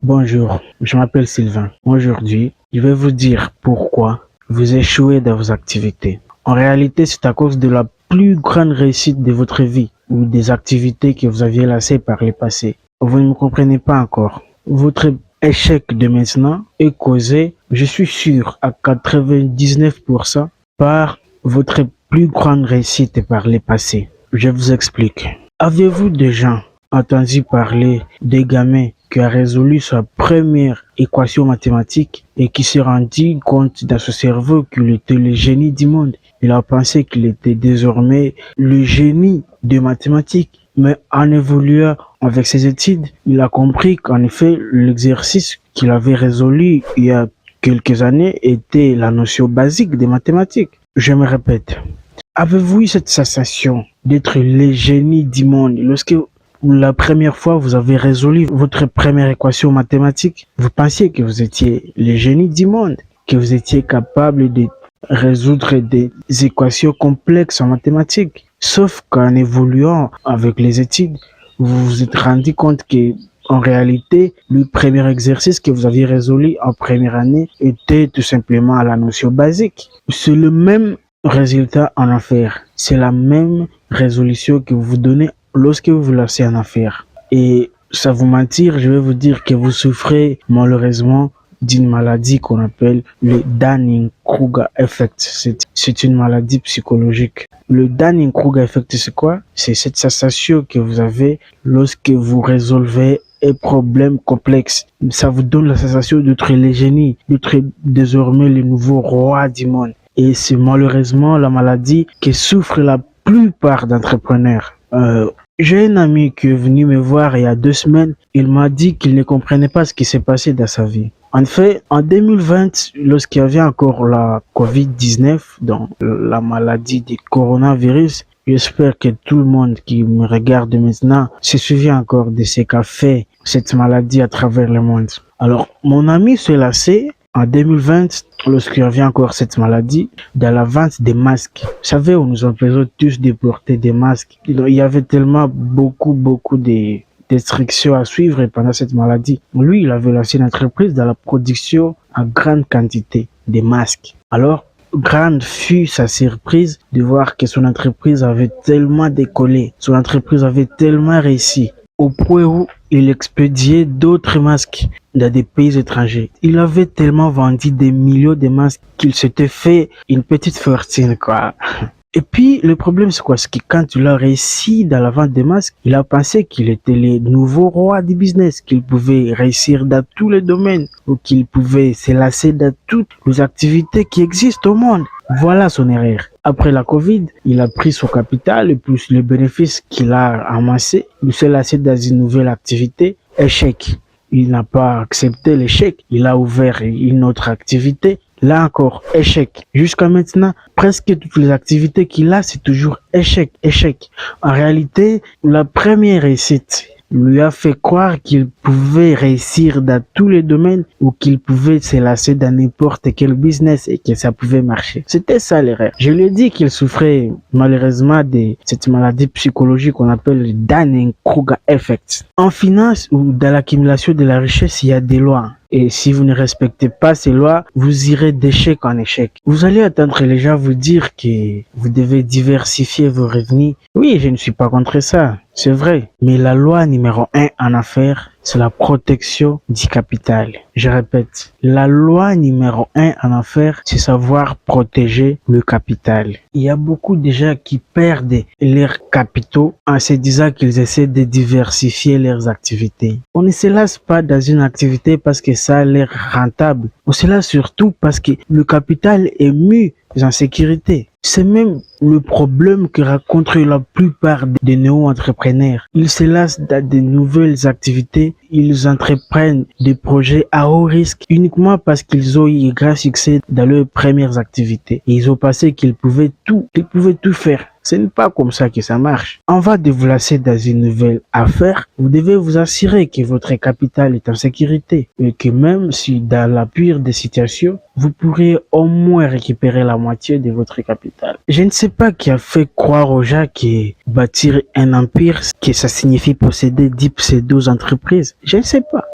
Bonjour, je m'appelle Sylvain. Aujourd'hui, je vais vous dire pourquoi vous échouez dans vos activités. En réalité, c'est à cause de la plus grande réussite de votre vie ou des activités que vous aviez laissées par le passé. Vous ne me comprenez pas encore. Votre échec de maintenant est causé, je suis sûr, à 99% par votre plus grande réussite par le passé. Je vous explique. Avez-vous déjà entendu parler des gamins qui a résolu sa première équation mathématique et qui s'est rendu compte dans son cerveau qu'il était le génie du monde? Il a pensé qu'il était désormais le génie des mathématiques. Mais en évoluant avec ses études, il a compris qu'en effet, l'exercice qu'il avait résolu il y a quelques années était la notion basique des mathématiques. Je me répète. Avez-vous eu cette sensation d'être le génie du monde lorsque la première fois vous avez résolu votre première équation mathématique? Vous pensiez que vous étiez le génie du monde, que vous étiez capable de résoudre des équations complexes en mathématiques. Sauf qu'en évoluant avec les études, vous vous êtes rendu compte que en réalité, le premier exercice que vous aviez résolu en première année était tout simplement la notion basique. C'est le même résultat en affaires. C'est la même résolution que vous vous donnez lorsque vous vous lancez en affaires. Et sans vous mentir, je vais vous dire que vous souffrez malheureusement d'une maladie qu'on appelle le Dunning-Kruger effect. C'est une maladie psychologique. Le Dunning-Kruger effect, c'est quoi? C'est cette sensation que vous avez lorsque vous résolvez un problème complexe. Ça vous donne la sensation d'être le génie, d'être désormais le nouveau roi du monde. Et c'est malheureusement la maladie que souffrent la plupart d'entrepreneurs. J'ai un ami qui est venu me voir il y a 2 semaines. Il m'a dit qu'il ne comprenait pas ce qui s'est passé dans sa vie. En fait, en 2020, lorsqu'il y avait encore la Covid-19, donc la maladie du coronavirus, j'espère que tout le monde qui me regarde maintenant se souvient encore de ce qu'a fait cette maladie à travers le monde. Alors, mon ami s'est lassé en 2020, lorsqu'il y avait encore cette maladie, dans la vente des masques. Vous savez, on nous empêchait tous de porter des masques. Il y avait tellement beaucoup de restrictions à suivre pendant cette maladie. Lui, il avait lancé une entreprise dans la production en grande quantité de masques. Alors, grande fut sa surprise de voir que son entreprise avait tellement décollé, son entreprise avait tellement réussi, au point où il expédiait d'autres masques dans des pays étrangers. Il avait tellement vendu des millions de masques qu'il s'était fait une petite fortune, quoi. Et puis, le problème, c'est quoi? C'est que quand il a réussi dans la vente des masques, il a pensé qu'il était le nouveau roi du business, qu'il pouvait réussir dans tous les domaines, ou qu'il pouvait se lasser dans toutes les activités qui existent au monde. Voilà son erreur. Après la Covid, il a pris son capital et plus les bénéfices qu'il a amassés. Il s'est lassé dans une nouvelle activité. Échec. Il n'a pas accepté l'échec. Il a ouvert une autre activité. Là encore, échec. Jusqu'à maintenant, presque toutes les activités qu'il a, c'est toujours échec, échec. En réalité, la première réussite lui a fait croire qu'il pouvait réussir dans tous les domaines ou qu'il pouvait se lancer dans n'importe quel business et que ça pouvait marcher. C'était ça l'erreur. Je lui ai dit qu'il souffrait malheureusement de cette maladie psychologique qu'on appelle le Dunning-Kruger effect. En finance ou dans l'accumulation de la richesse, il y a des lois. Et si vous ne respectez pas ces lois, vous irez d'échec en échec. Vous allez attendre les gens vous dire que vous devez diversifier vos revenus. Oui, je ne suis pas contre ça, c'est vrai. Mais la loi numéro 1 en affaires, c'est la protection du capital. Je répète, la loi numéro 1 en affaires, c'est savoir protéger le capital. Il y a beaucoup de gens qui perdent leurs capitaux en se disant qu'ils essaient de diversifier leurs activités. On ne se lasse pas dans une activité parce que ça a l'air rentable. On se lasse surtout parce que le capital est mis en sécurité. C'est même le problème que rencontrent la plupart des néo-entrepreneurs. Ils se lancent dans de nouvelles activités, ils entreprennent des projets à haut risque uniquement parce qu'ils ont eu un grand succès dans leurs premières activités. Et ils ont pensé qu'ils pouvaient tout faire. Ce n'est pas comme ça que ça marche. Avant de vous lancer dans une nouvelle affaire, vous devez vous assurer que votre capital est en sécurité et que même si dans la pire des situations, vous pourrez au moins récupérer la moitié de votre capital. Je ne sais pas qui a fait croire aux gens que bâtir un empire, que ça signifie posséder 10 pseudo-entreprises. Je ne sais pas.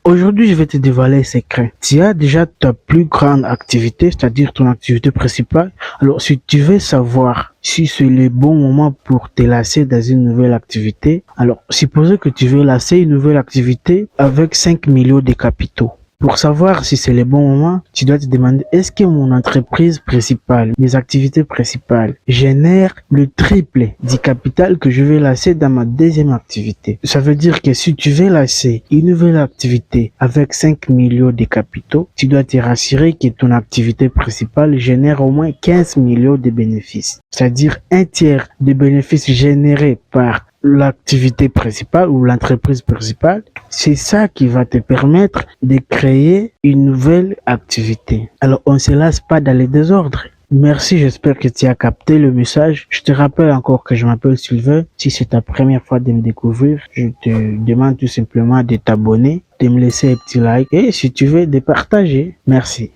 Aujourd'hui, je vais te dévoiler un secret. Tu as déjà ta plus grande activité, c'est-à-dire ton activité principale. Alors, si tu veux savoir si c'est le bon moment pour te lancer dans une nouvelle activité, alors supposons que tu veux lancer une nouvelle activité avec 5 millions de capitaux. Pour savoir si c'est le bon moment, tu dois te demander, est-ce que mon entreprise principale, mes activités principales, génèrent le triple du capital que je vais lancer dans ma deuxième activité? Ça veut dire que si tu veux lancer une nouvelle activité avec 5 millions de capitaux, tu dois te rassurer que ton activité principale génère au moins 15 millions de bénéfices. C'est-à-dire un tiers des bénéfices générés par l'activité principale ou l'entreprise principale, c'est ça qui va te permettre de créer une nouvelle activité. Alors, on ne se lasse pas dans les désordres. Merci, j'espère que tu as capté le message. Je te rappelle encore que je m'appelle Sylvain. Si c'est ta première fois de me découvrir, je te demande tout simplement de t'abonner, de me laisser un petit like et si tu veux, de partager. Merci.